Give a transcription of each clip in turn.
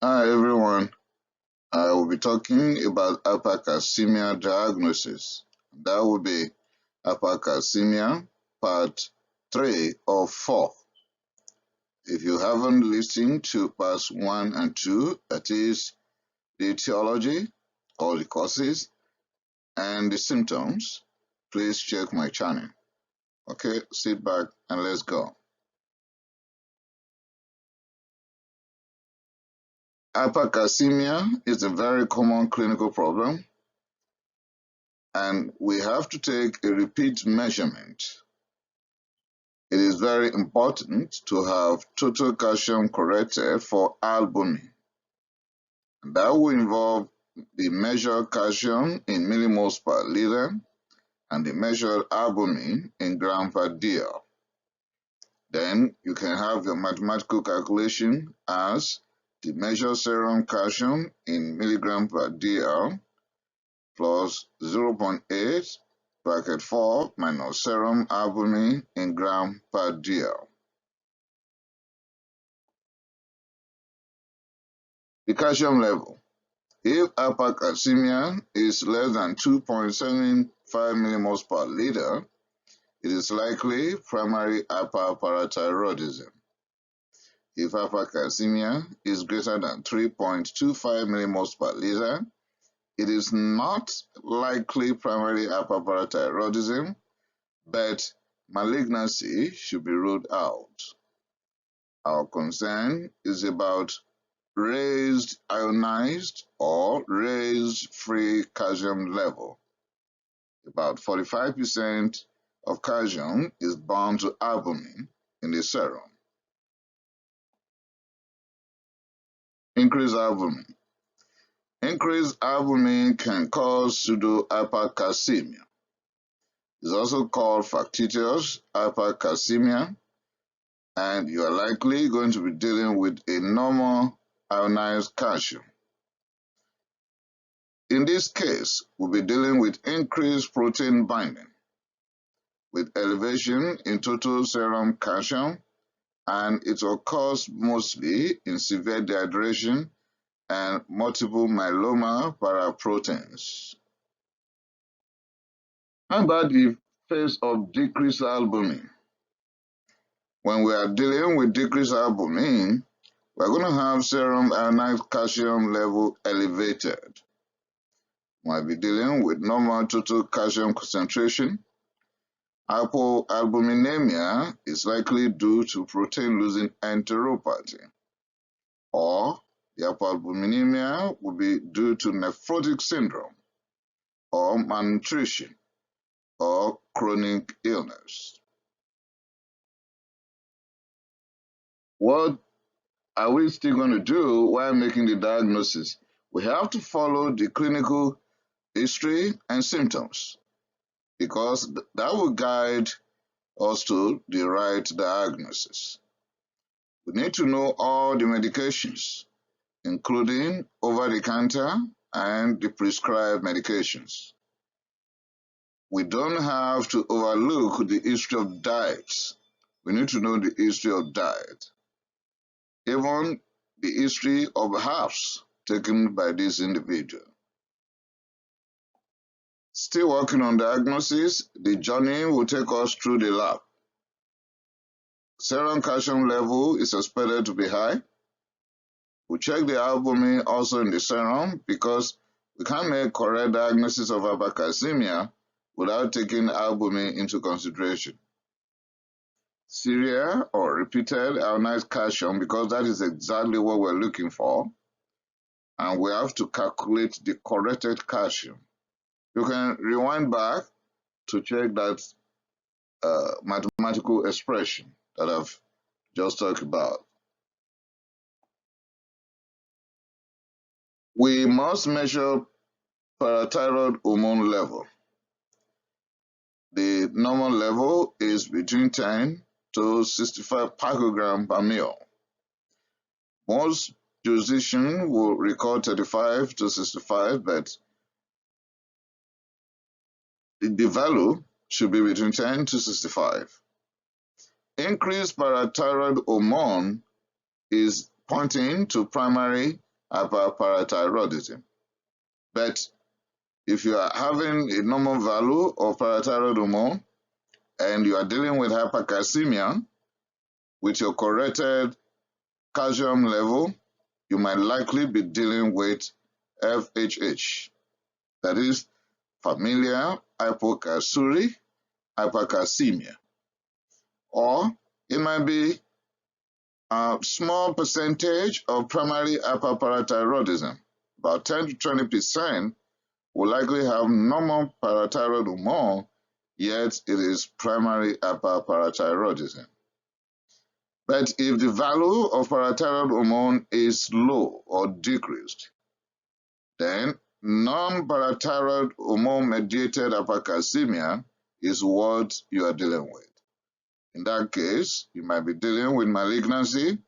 Hi everyone, I will be talking about hypercalcemia diagnosis. That will be hypercalcemia part 3 of 4. If you haven't listened to parts 1 and 2, that is the etiology or the causes and the symptoms, please check my channel. Okay, sit back and let's go. Hypercalcemia is a very common clinical problem, and we have to take a repeat measurement. It is very important to have total calcium corrected for albumin. That will involve the measured calcium in millimoles per liter and the measured albumin in gram per dl. Then you can have your mathematical calculation as the measured serum calcium in milligram per dl plus 0.8 bracket 4 minus serum albumin in gram per dl. The calcium level. If hypercalcemia is less than 2.75 millimoles per liter, it is likely primary hyperparathyroidism. If hypercalcemia is greater than 3.25 millimoles per liter, it is not likely primary hyperparathyroidism, but malignancy should be ruled out. Our concern is about raised ionized or raised free calcium level. About 45% of calcium is bound to albumin in the serum. Increased albumin. Increased albumin can cause pseudohypercalcemia. It's also called factitious hypercalcemia, and you are likely going to be dealing with a normal ionized calcium. In this case, we'll be dealing with increased protein binding, with elevation in total serum calcium, and it occurs mostly in severe dehydration and multiple myeloma paraproteins. How about the phase of decreased albumin? When we are dealing with decreased albumin, we're going to have serum ionized calcium level elevated. Might be dealing with normal total calcium concentration. Hypoalbuminemia is likely due to protein-losing enteropathy, or the hypoalbuminemia will be due to nephrotic syndrome, or malnutrition, or chronic illness. What are we still going to do while making the diagnosis? We have to follow the clinical history and symptoms, because that will guide us to the right diagnosis. We need to know all the medications, including over-the-counter and the prescribed medications. We don't have to overlook the history of diets. We need to know the history of diet, even the history of herbs taken by this individual. Still working on diagnosis, the journey will take us through the lab. Serum calcium level is expected to be high. We check the albumin also in the serum because we can't make correct diagnosis of hypercalcemia without taking albumin into consideration. Serial or repeated ionized calcium, because that is exactly what we're looking for, and we have to calculate the corrected calcium. You can rewind back to check that mathematical expression that I've just talked about. We must measure parathyroid hormone level. The normal level is between 10 to 65 picogram per ml. Most jurisdictions will record 35 to 65, but the value should be between 10 to 65. Increased parathyroid hormone is pointing to primary hyperparathyroidism. But if you are having a normal value of parathyroid hormone and you are dealing with hypercalcemia with your corrected calcium level, you might likely be dealing with FHH, that is familial hypocalciuric hypercalcemia, or it might be a small percentage of primary hyperparathyroidism. About 10 to 20% will likely have normal parathyroid hormone, yet it is primary hyperparathyroidism. But if the value of parathyroid hormone is low or decreased, then non-parathyroid hormone-mediated hypercalcemia is what you are dealing with. In that case, you might be dealing with malignancy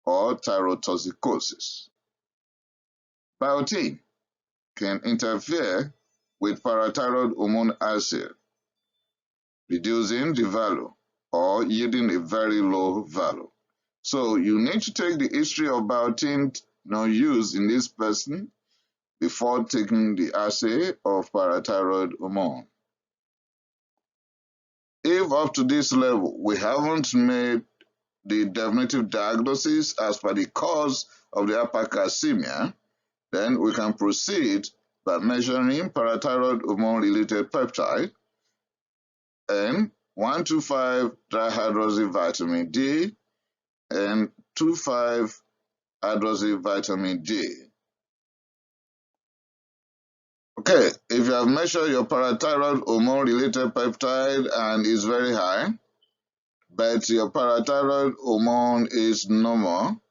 or thyrotoxicosis. Biotin can interfere with parathyroid hormone assay, reducing the value or yielding a very low value. So you need to take the history of biotin use in this person before taking the assay of parathyroid hormone. If up to this level we haven't made the definitive diagnosis as per the cause of the hypercalcemia, then we can proceed by measuring parathyroid hormone-related peptide and 1,2,5-dihydroxyvitamin D and 2,5-hydroxyvitamin D. Okay, if you have measured your parathyroid hormone-related peptide and it's very high, but your parathyroid hormone is normal,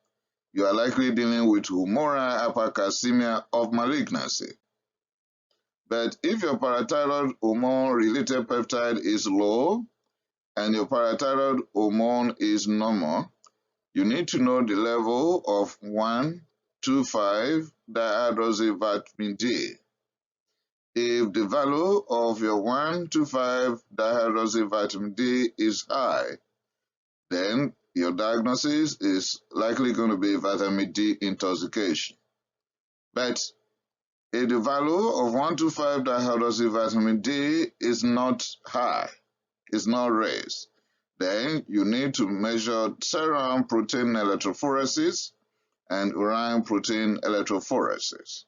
you are likely dealing with humoral hypercalcemia of malignancy. But if your parathyroid hormone-related peptide is low and your parathyroid hormone is normal, you need to know the level of 1,2,5-dihydroxyvitamin D. If the value of your 1,2,5-dihydroxyvitamin D is high, then your diagnosis is likely going to be vitamin D intoxication. But if the value of 1,2,5-dihydroxyvitamin D is not high, is not raised, then you need to measure serum protein electrophoresis and urine protein electrophoresis.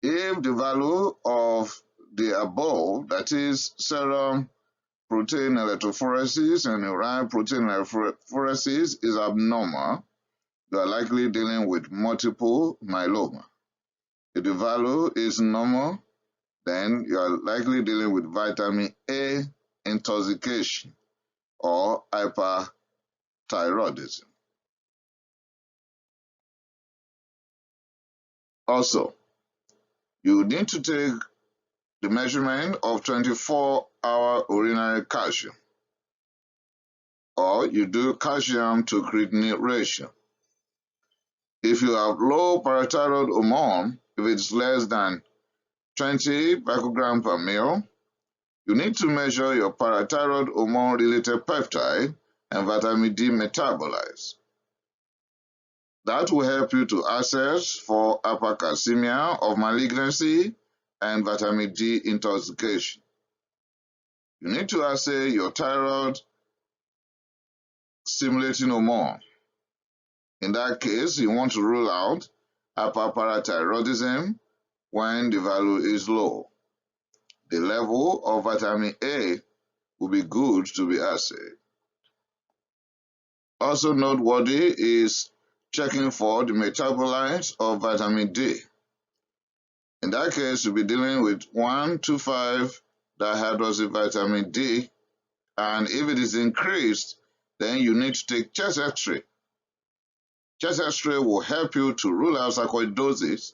If the value of the above, that is serum protein electrophoresis and urine protein electrophoresis, is abnormal, you are likely dealing with multiple myeloma. If the value is normal, then you are likely dealing with vitamin A intoxication or hyperthyroidism. Also, you need to take the measurement of 24-hour urinary calcium, or you do calcium to creatinine ratio. If you have low parathyroid hormone, if it's less than 20 picogram per ml, you need to measure your parathyroid hormone-related peptide and vitamin D metabolites. That will help you to assess for hypercalcemia of malignancy and vitamin D intoxication. You need to assay your thyroid stimulating hormone. In that case, you want to rule out hyperparathyroidism when the value is low. The level of vitamin A will be good to be assayed. Also noteworthy is checking for the metabolites of vitamin D. In that case, you'll be dealing with 1,2,5-dihydroxyvitamin D, and if it is increased, then you need to take chest X-ray. Chest X-ray will help you to rule out sarcoidosis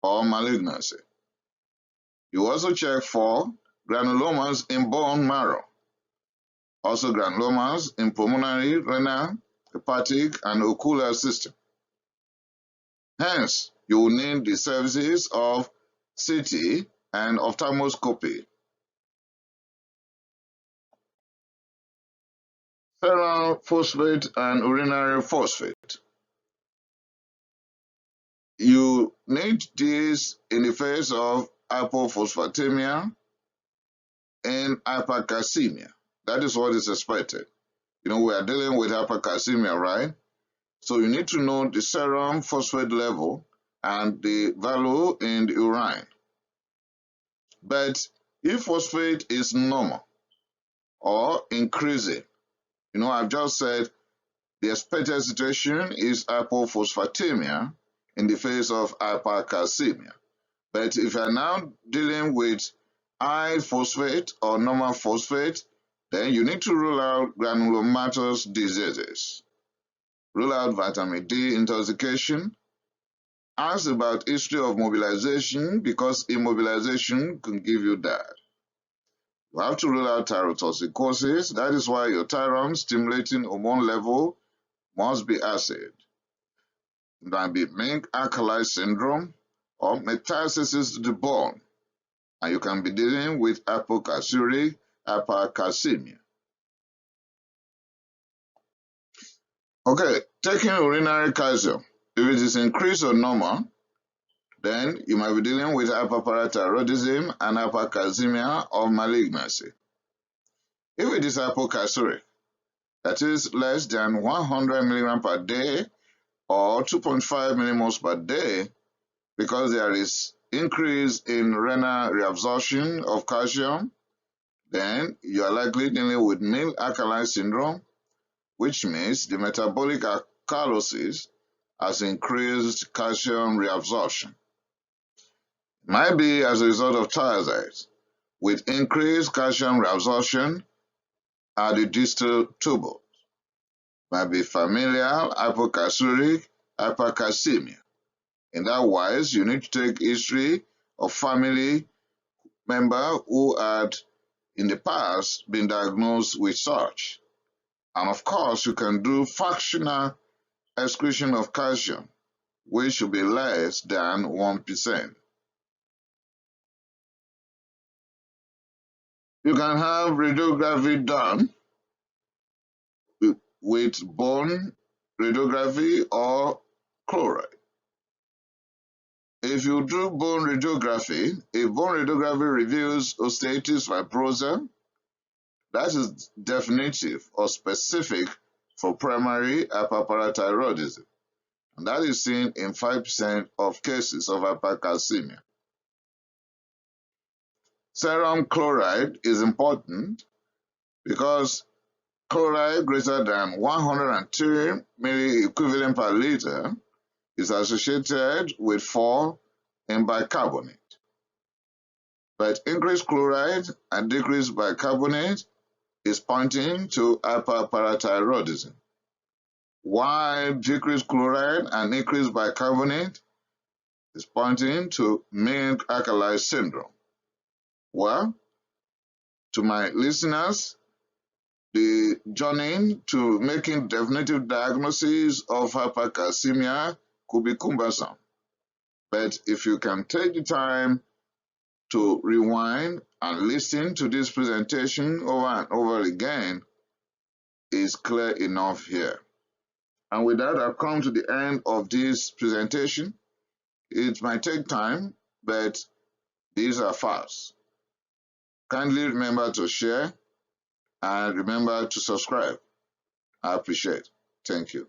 or malignancy. You also check for granulomas in bone marrow, also granulomas in pulmonary, renal, hepatic, and ocular system. Hence, you will need the services of CT and ophthalmoscopy. Serum phosphate and urinary phosphate. you need this in the face of hypophosphatemia and hypercalcemia. That is what is expected. We are dealing with hypercalcemia, right? So you need to know the serum phosphate level and the value in the urine. But if phosphate is normal or increasing, I've just said the expected situation is hypophosphatemia in the face of hypercalcemia. But if you're now dealing with high phosphate or normal phosphate, then you need to rule out granulomatous diseases, rule out vitamin D intoxication, ask about history of mobilization because immobilization can give you that. You have to rule out thyrotoxicosis. That is why your thyroid stimulating hormone level must be acid. It might be Mink alkali syndrome or metastasis to the bone. And you can be dealing with hypocalciuric hypercalcemia. Okay, taking urinary calcium. If it is increased or normal, then you might be dealing with hyperparathyroidism and hypercalcemia of malignancy. If it is hypocalciuric, that is less than 100 mg per day or 2.5 millimoles per day, because there is increase in renal reabsorption of calcium, then you are likely dealing with Mink alkali syndrome, which means the metabolic alkalosis has increased calcium reabsorption. It might be as a result of thiazide, with increased calcium reabsorption at the distal tubule. It might be familial hypocalciuric hypercalcemia. In that wise, you need to take history of family member who had in the past been diagnosed with such. And of course, you can do fractional excretion of calcium, which should be less than 1%. You can have radiography done with bone radiography or chloride. If you do bone radiography, if bone radiography reveals osteitis fibrosa, that is definitive or specific for primary hyperparathyroidism, and that is seen in 5% of cases of hypercalcemia. Serum chloride is important because chloride greater than 102 milliequivalent per liter is associated with fall in bicarbonate. But increased chloride and decreased bicarbonate is pointing to hyperparathyroidism, while decreased chloride and increased bicarbonate is pointing to Mink alkali syndrome. Well, to my listeners, the journey to making definitive diagnosis of hypercalcemia could be cumbersome. But if you can take the time to rewind and listen to this presentation over and over again, it's clear enough here. And with that, I've come to the end of this presentation. It might take time, but these are facts. Kindly remember to share and remember to subscribe. I appreciate it. Thank you.